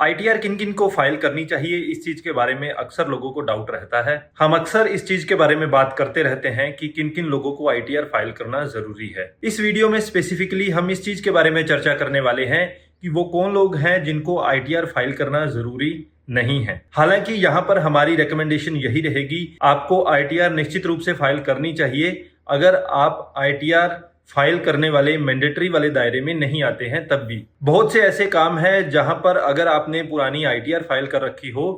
ITR किन किन को फाइल करनी चाहिए, इस चीज के बारे में अक्सर लोगों को डाउट रहता है। हम अक्सर इस चीज के बारे में बात करते रहते हैं कि किन किन लोगों को आईटीआर फाइल करना जरूरी है। इस वीडियो में स्पेसिफिकली हम इस चीज के बारे में चर्चा करने वाले हैं कि वो कौन लोग हैं जिनको आईटीआर फाइल करना जरूरी नहीं है। हालांकि यहाँ पर हमारी रिकमेंडेशन यही रहेगी, आपको आईटीआर निश्चित रूप से फाइल करनी चाहिए। अगर आप आईटीआर फाइल करने वाले मैंडेटरी वाले दायरे में नहीं आते हैं तब भी बहुत से ऐसे काम हैं जहां पर अगर आपने पुरानी आईटीआर फाइल कर रखी हो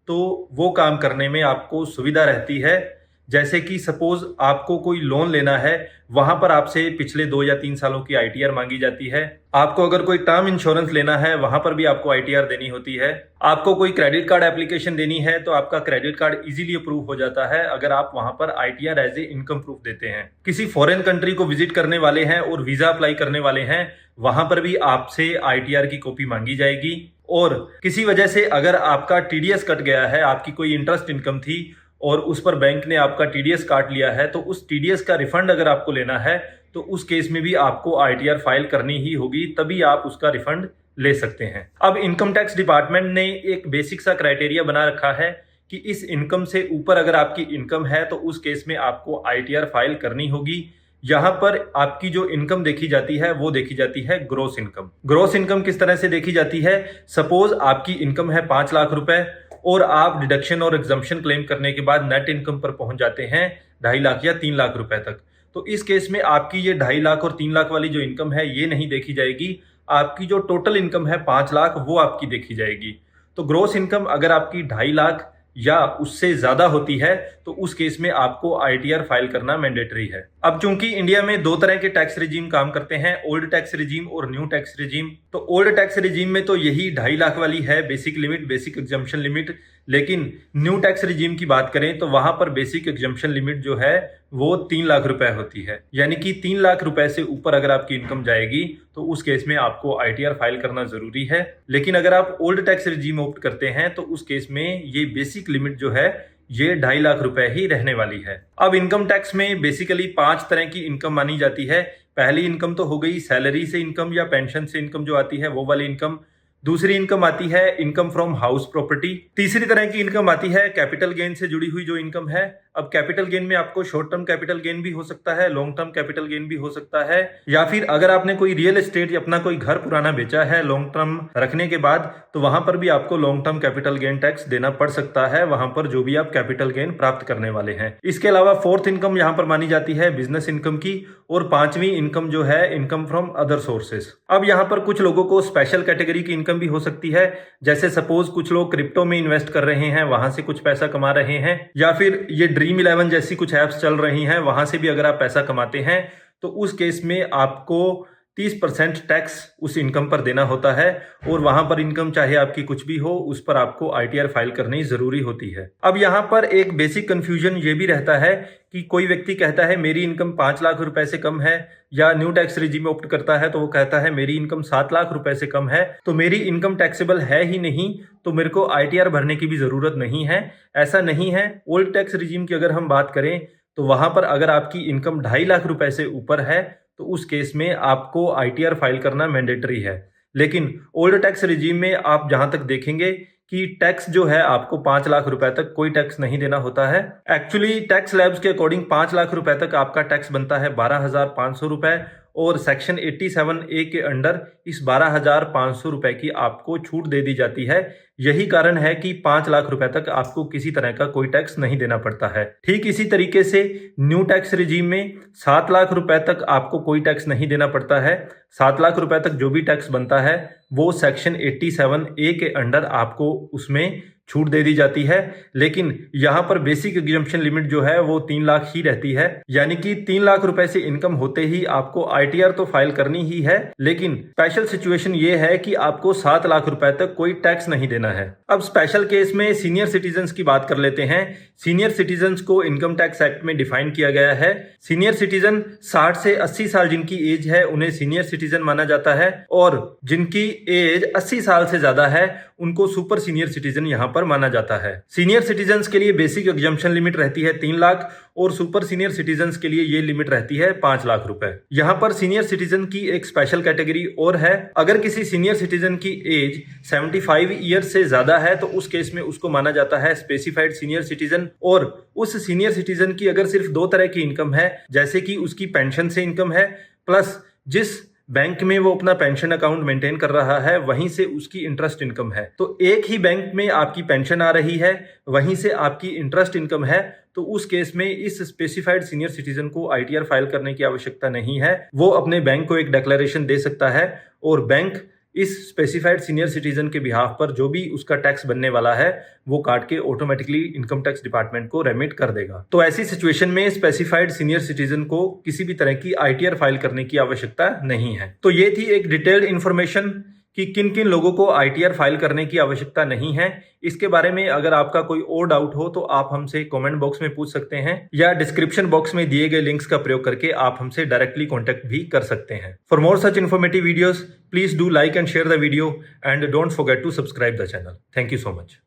तो वो काम करने में आपको सुविधा रहती है। जैसे कि सपोज आपको कोई लोन लेना है, वहां पर आपसे पिछले 2 या 3 सालों की आईटीआर मांगी जाती है। आपको अगर कोई टर्म इंश्योरेंस लेना है, वहां पर भी आपको आईटीआर देनी होती है। आपको कोई क्रेडिट कार्ड एप्लीकेशन देनी है तो आपका क्रेडिट कार्ड इजीली अप्रूव हो जाता है अगर आप वहां पर ITR as a income proof देते हैं। किसी फॉरेन कंट्री को विजिट करने वाले हैं और वीजा अप्लाई करने वाले हैं, वहां पर भी आपसे आईटीआर की कॉपी मांगी जाएगी। और किसी वजह से अगर आपका टीडीएस कट गया है, आपकी कोई इंटरेस्ट इनकम थी और उस पर बैंक ने आपका टीडीएस काट लिया है, तो उस टीडीएस का रिफंड अगर आपको लेना है तो उस केस में भी आपको आईटीआर फाइल करनी ही होगी, तभी आप उसका रिफंड ले सकते हैं। अब इनकम टैक्स डिपार्टमेंट ने एक बेसिक सा क्राइटेरिया बना रखा है कि इस इनकम से ऊपर अगर आपकी इनकम है तो उस केस में आपको आईटीआर फाइल करनी होगी। यहां पर आपकी जो इनकम देखी जाती है वो देखी जाती है ग्रॉस इनकम। ग्रॉस इनकम किस तरह से देखी जाती है? सपोज आपकी इनकम है 5 लाख रुपए और आप डिडक्शन और एग्जम्पशन क्लेम करने के बाद नेट इनकम पर पहुंच जाते हैं 2.5 लाख या 3 लाख रुपए तक। तो इस केस में आपकी ये 2.5 लाख और 3 लाख वाली जो इनकम है ये नहीं देखी जाएगी। आपकी जो टोटल इनकम है 5 लाख वो आपकी देखी जाएगी। तो ग्रॉस इनकम अगर आपकी 2.5 लाख या उससे ज्यादा होती है तो उस केस में आपको आईटीआर फाइल करना मैंडेटरी है। अब चूंकि इंडिया में 2 तरह के टैक्स रिजीम काम करते हैं, ओल्ड टैक्स रिजीम और न्यू टैक्स रिजीम। तो ओल्ड टैक्स रिजीम में तो यही 2.5 लाख वाली है basic limit, basic exemption limit. लेकिन न्यू टैक्स रिजीम की बात करें तो वहां पर बेसिक एग्जम्पशन लिमिट जो है वो 3 लाख रुपए होती है। यानी कि 3 लाख रुपए से ऊपर अगर आपकी इनकम जाएगी तो उस केस में आपको आईटीआर फाइल करना जरूरी है। लेकिन अगर आप ओल्ड टैक्स रिजीम ऑप्ट करते हैं तो उस केस में ये बेसिक लिमिट जो है ये 2.5 लाख रुपए ही रहने वाली है। अब इनकम टैक्स में बेसिकली 5 तरह की इनकम मानी जाती है। पहली इनकम तो हो गई सैलरी से इनकम या पेंशन से इनकम जो आती है वो वाली इनकम। दूसरी इनकम आती है इनकम फ्रॉम हाउस प्रॉपर्टी। तीसरी तरह की इनकम आती है कैपिटल गेन से जुड़ी हुई जो इनकम है। अब कैपिटल गेन में आपको शॉर्ट टर्म कैपिटल गेन भी हो सकता है, लॉन्ग टर्म कैपिटल गेन भी हो सकता है, या फिर अगर आपने कोई रियल एस्टेट या अपना कोई घर पुराना बेचा है लॉन्ग टर्म रखने के बाद तो वहां पर भी आपको long term capital gain tax देना पड़ सकता है, वहां पर जो भी आप कैपिटल गेन प्राप्त करने वाले हैं। इसके अलावा फोर्थ इनकम यहां पर मानी जाती है बिजनेस इनकम की, और 5वीं इनकम जो है इनकम फ्रॉम अदर सोर्सेस। अब यहां पर कुछ लोगों को स्पेशल कैटेगरी की इनकम भी हो सकती है, जैसे सपोज कुछ लोग क्रिप्टो में इन्वेस्ट कर रहे हैं, वहां से कुछ पैसा कमा रहे हैं, या फिर ये ड्रीम 11 जैसी कुछ एप्स चल रही हैं, वहां से भी अगर आप पैसा कमाते हैं तो उस केस में आपको 30% टैक्स उस इनकम पर देना होता है। और वहां पर इनकम चाहे आपकी कुछ भी हो उस पर आपको आईटीआर फाइल करनी जरूरी होती है। अब यहां पर एक बेसिक कंफ्यूजन ये भी रहता है कि कोई व्यक्ति कहता है मेरी इनकम 5 लाख रुपए से कम है, या न्यू टैक्स रिजीम ऑप्ट करता है तो वो कहता है मेरी इनकम 7 लाख रुपए से कम है, तो मेरी इनकम टैक्सेबल है ही नहीं, तो मेरे को आईटीआर भरने की भी जरूरत नहीं है। ऐसा नहीं है। ओल्ड टैक्स रिजीम की अगर हम बात करें तो वहां पर अगर आपकी इनकम 2.5 लाख रुपए से ऊपर है तो उस केस में आपको आईटीआर फाइल करना मैंडेटरी है। लेकिन ओल्ड टैक्स रिजीम में आप जहां तक देखेंगे कि टैक्स जो है आपको 5 लाख रुपए तक कोई टैक्स नहीं देना होता है। एक्चुअली टैक्स लैब्स के अकॉर्डिंग 5 लाख रुपए तक आपका टैक्स बनता है 12,500 रुपए, और सेक्शन 87A के अंडर इस 12,500 रुपए की आपको छूट दे दी जाती है। यही कारण है कि 5 लाख रुपए तक आपको किसी तरह का कोई टैक्स नहीं देना पड़ता है। ठीक इसी तरीके से न्यू टैक्स रिजीम में 7 लाख रुपए तक आपको कोई टैक्स नहीं देना पड़ता है। 7 लाख रुपए तक जो भी टैक्स बनता है वो सेक्शन 87A के अंडर आपको उसमें छूट दे दी जाती है। लेकिन यहां पर बेसिक एग्जम्पशन लिमिट जो है वो 3 लाख ही रहती है, यानी कि 3 लाख रुपए से इनकम होते ही आपको आईटीआर तो फाइल करनी ही है। लेकिन स्पेशल सिचुएशन ये है कि आपको 7 लाख रुपए तक कोई टैक्स नहीं देना है। अब स्पेशल केस में सीनियर सिटीजन्स की बात कर लेते हैं। सीनियर सिटीजन्स को इनकम टैक्स एक्ट में डिफाइन किया गया है। सीनियर सिटीजन 60 से 80 साल जिनकी एज है उन्हें सीनियर सिटीजन माना जाता है, और जिनकी एज 80 साल से ज्यादा है उनको सुपर सीनियर सिटीजन यहाँ पर माना जाता है। सीनियर सिटीजन के लिए बेसिक एग्जम्पशन लिमिट रहती है 3 लाख और सुपर सीनियर सिटीजन के लिए ये लिमिट रहती है 5 लाख रुपए। यहाँ पर सीनियर सिटीजन की एक स्पेशल कैटेगरी और है, अगर किसी सीनियर सिटीजन की एज 75 ईयर्स से ज्यादा है तो उस केस में उसको माना जाता है स्पेसिफाइड सीनियर सिटीजन। और उस सीनियर सिटीजन की अगर सिर्फ 2 तरह की इनकम है, जैसे कि उसकी पेंशन से इनकम है प्लस जिस बैंक में वो अपना पेंशन अकाउंट मेंटेन कर रहा है वहीं से उसकी इंटरेस्ट इनकम है, तो एक ही बैंक में आपकी पेंशन आ रही है वहीं से आपकी इंटरेस्ट इनकम है, तो उस केस में इस स्पेसिफाइड सीनियर सिटीजन को आईटीआर फाइल करने की आवश्यकता नहीं है। वो अपने बैंक को एक डिक्लेरेशन दे सकता है और बैंक इस स्पेसिफाइड सीनियर सिटीजन के बिहाफ पर जो भी उसका टैक्स बनने वाला है वो काट के ऑटोमेटिकली इनकम टैक्स डिपार्टमेंट को रेमिट कर देगा। तो ऐसी सिचुएशन में स्पेसिफाइड सीनियर सिटीजन को किसी भी तरह की आईटीआर फाइल करने की आवश्यकता नहीं है। तो ये थी एक डिटेल्ड इंफॉर्मेशन कि किन किन लोगों को आईटीआर फाइल करने की आवश्यकता नहीं है। इसके बारे में अगर आपका कोई और डाउट हो तो आप हमसे कमेंट बॉक्स में पूछ सकते हैं या डिस्क्रिप्शन बॉक्स में दिए गए लिंक्स का प्रयोग करके आप हमसे डायरेक्टली कांटेक्ट भी कर सकते हैं। For more such informative videos please do like and share the video and don't forget to subscribe the channel. Thank you so much.